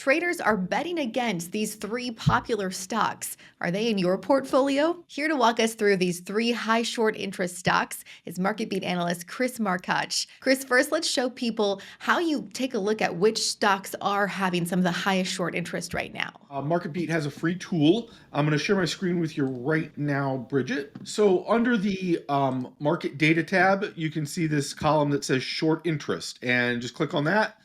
Traders are betting against these three popular stocks. Are they in your portfolio? Here to walk us through these three high short interest stocks is MarketBeat analyst Chris Markoch. Chris, first let's show people how you take a look at which stocks are having some of the highest short interest right now. MarketBeat has a free tool. I'm going to share my screen with you right now, Bridget. So under the market data tab, you can see this column that says short interest, and just click on that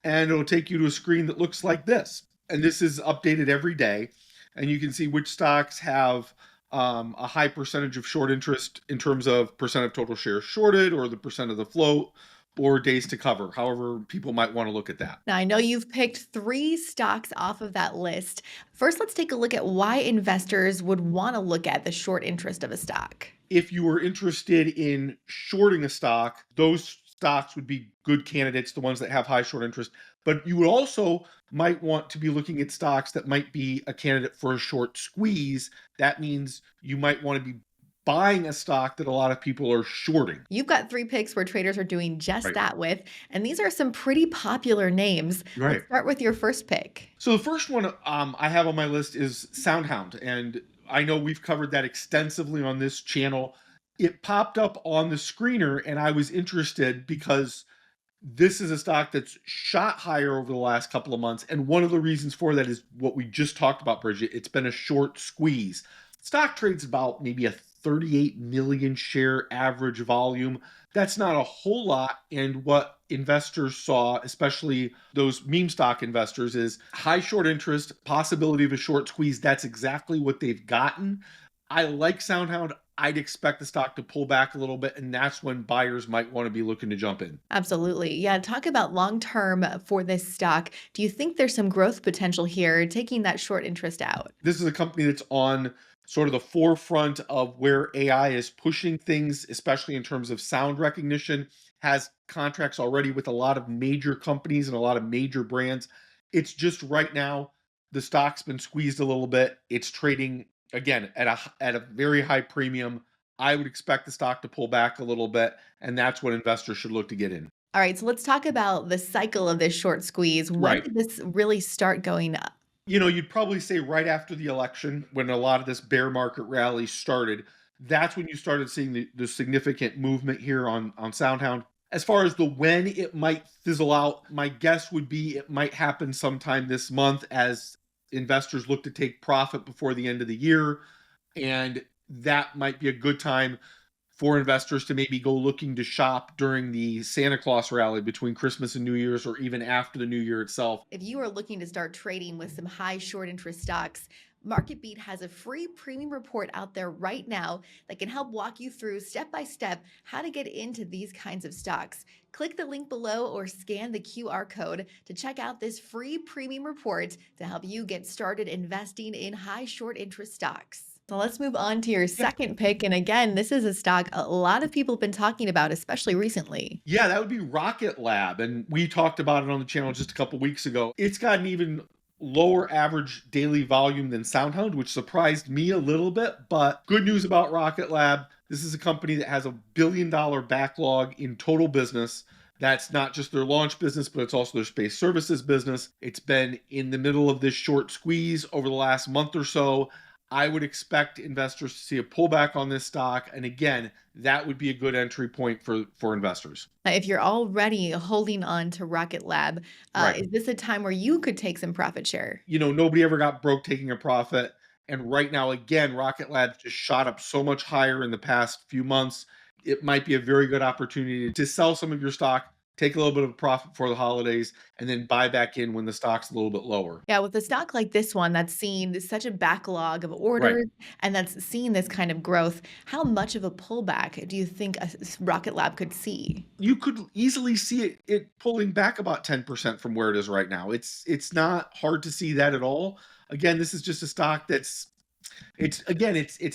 and it'll take you to a screen that looks like this. And this is updated every day. And you can see which stocks have a high percentage of short interest in terms of percent of total shares shorted or the percent of the float or days to cover, however people might want to look at that. Now, I know you've picked three stocks off of that list. First, let's take a look at why investors would want to look at the short interest of a stock. If you were interested in shorting a stock, those stocks would be good candidates, the ones that have high short interest. But you would also might want to be looking at stocks that might be a candidate for a short squeeze. That means you might want to be buying a stock that a lot of people are shorting. You've got three picks where traders are doing just Right. that with, and these are some pretty popular names. Right. Let's start with your first pick. So the first one I have on my list is SoundHound, and I know we've covered that extensively on this channel. It popped up on the screener, and I was interested because this is a stock that's shot higher over the last couple of months, and one of the reasons for that is what we just talked about, Bridget. It's been a short squeeze. Stock trades about maybe a 38 million share average volume. That's not a whole lot. And what investors saw, especially those meme stock investors, is high short interest, possibility of a short squeeze. That's exactly what they've gotten. I like SoundHound. I'd expect the stock to pull back a little bit, and that's when buyers might want to be looking to jump in. Absolutely. Yeah. Talk about long term for this stock. Do you think there's some growth potential here, taking that short interest out? This is a company that's on sort of the forefront of where AI is pushing things, especially in terms of sound recognition, has contracts already with a lot of major companies and a lot of major brands. It's just right now, the stock's been squeezed a little bit. It's trading again at a very high premium. I would expect the stock to pull back a little bit, and that's what investors should look to get in. All right. So let's talk about the cycle of this short squeeze. When Right. did this really start going up? You'd probably say right after the election, when a lot of this bear market rally started, that's when you started seeing the significant movement here on SoundHound. As far as the when it might fizzle out, my guess would be it might happen sometime this month as investors look to take profit before the end of the year. And that might be a good time for investors to maybe go looking to shop during the Santa Claus rally between Christmas and New Year's, or even after the new year itself. If you are looking to start trading with some high short interest stocks, MarketBeat has a free premium report out there right now that can help walk you through step by step how to get into these kinds of stocks. Click the link below or scan the QR code to check out this free premium report to help you get started investing in high short interest stocks. So let's move on to your second pick. And again, this is a stock a lot of people have been talking about, especially recently. Yeah, that would be Rocket Lab. And we talked about it on the channel just a couple weeks ago. It's got an even lower average daily volume than SoundHound, which surprised me a little bit. But good news about Rocket Lab. This is a company that has $1 billion backlog in total business. That's not just their launch business, but it's also their space services business. It's been in the middle of this short squeeze over the last month or so. I would expect investors to see a pullback on this stock. And again, that would be a good entry point for investors. If you're already holding on to Rocket Lab, Right. is this a time where you could take some profit share? Nobody ever got broke taking a profit. And right now, again, Rocket Lab just shot up so much higher in the past few months. It might be a very good opportunity to sell some of your stock, take a little bit of a profit for the holidays, and then buy back in when the stock's a little bit lower. Yeah, with a stock like this one that's seen such a backlog of orders and that's seen this kind of growth, how much of a pullback do you think Rocket Lab could see? You could easily see it pulling back about 10% from where it is right now. It's not hard to see that at all. Again, this is just a stock it's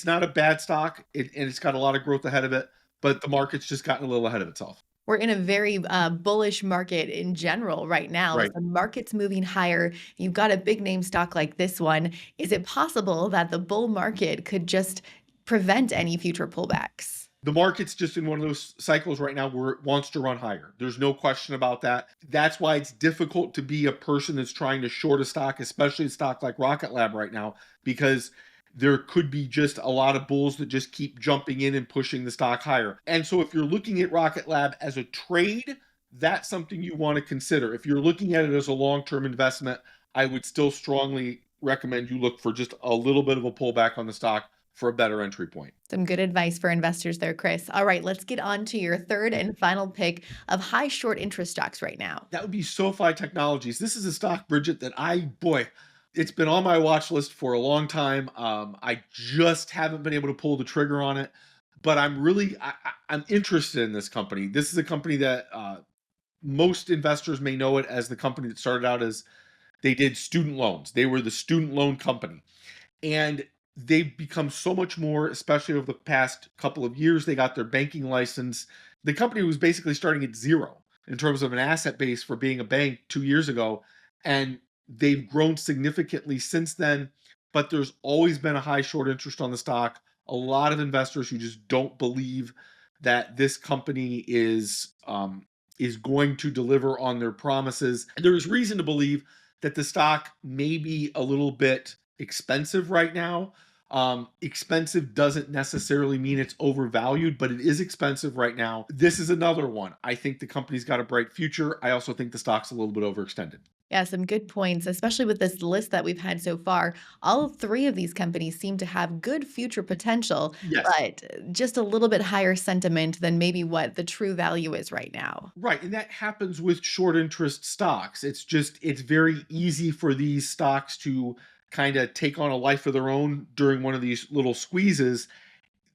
not a bad stock, and it's got a lot of growth ahead of it, but the market's just gotten a little ahead of itself. We're in a very bullish market in general right now. Right. The market's moving higher. You've got a big name stock like this one. Is it possible that the bull market could just prevent any future pullbacks? The market's just in one of those cycles right now where it wants to run higher. There's no question about that. That's why it's difficult to be a person that's trying to short a stock, especially a stock like Rocket Lab right now, because there could be just a lot of bulls that just keep jumping in and pushing the stock higher. And so if you're looking at Rocket Lab as a trade, that's something you want to consider. If you're looking at it as a long-term investment, I would still strongly recommend you look for just a little bit of a pullback on the stock for a better entry point. Some good advice for investors there, Chris. All right, let's get on to your third and final pick of high short interest stocks right now. That would be SoFi Technologies. This is a stock, Bridget, that boy, it's been on my watch list for a long time. I just haven't been able to pull the trigger on it, but I'm interested in this company. This is a company that most investors may know it as the company that started out as they did student loans. They were the student loan company. And they've become so much more, especially over the past couple of years. They got their banking license. The company was basically starting at zero in terms of an asset base for being a bank 2 years ago. And they've grown significantly since then. But there's always been a high short interest on the stock. A lot of investors who just don't believe that this company is going to deliver on their promises. There's reason to believe that the stock may be a little bit expensive right now. Expensive doesn't necessarily mean it's overvalued, but it is expensive right now. This is another one. I think the company's got a bright future. I also think the stock's a little bit overextended. Yeah, some good points, especially with this list that we've had so far. All three of these companies seem to have good future potential, Yes. but just a little bit higher sentiment than maybe what the true value is right now. Right. And that happens with short interest stocks. It's very easy for these stocks to kind of take on a life of their own during one of these little squeezes.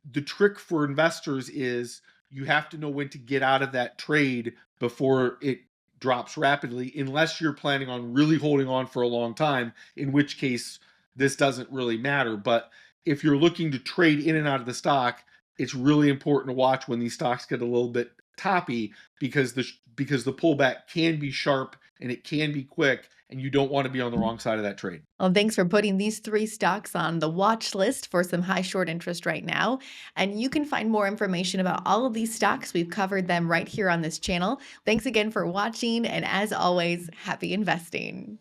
The trick for investors is you have to know when to get out of that trade before it drops rapidly, unless you're planning on really holding on for a long time, in which case this doesn't really matter. But if you're looking to trade in and out of the stock, it's really important to watch when these stocks get a little bit toppy, because the pullback can be sharp and it can be quick, and you don't want to be on the wrong side of that trade. Well, thanks for putting these three stocks on the watch list for some high short interest right now. And you can find more information about all of these stocks. We've covered them right here on this channel. Thanks again for watching. And as always, happy investing.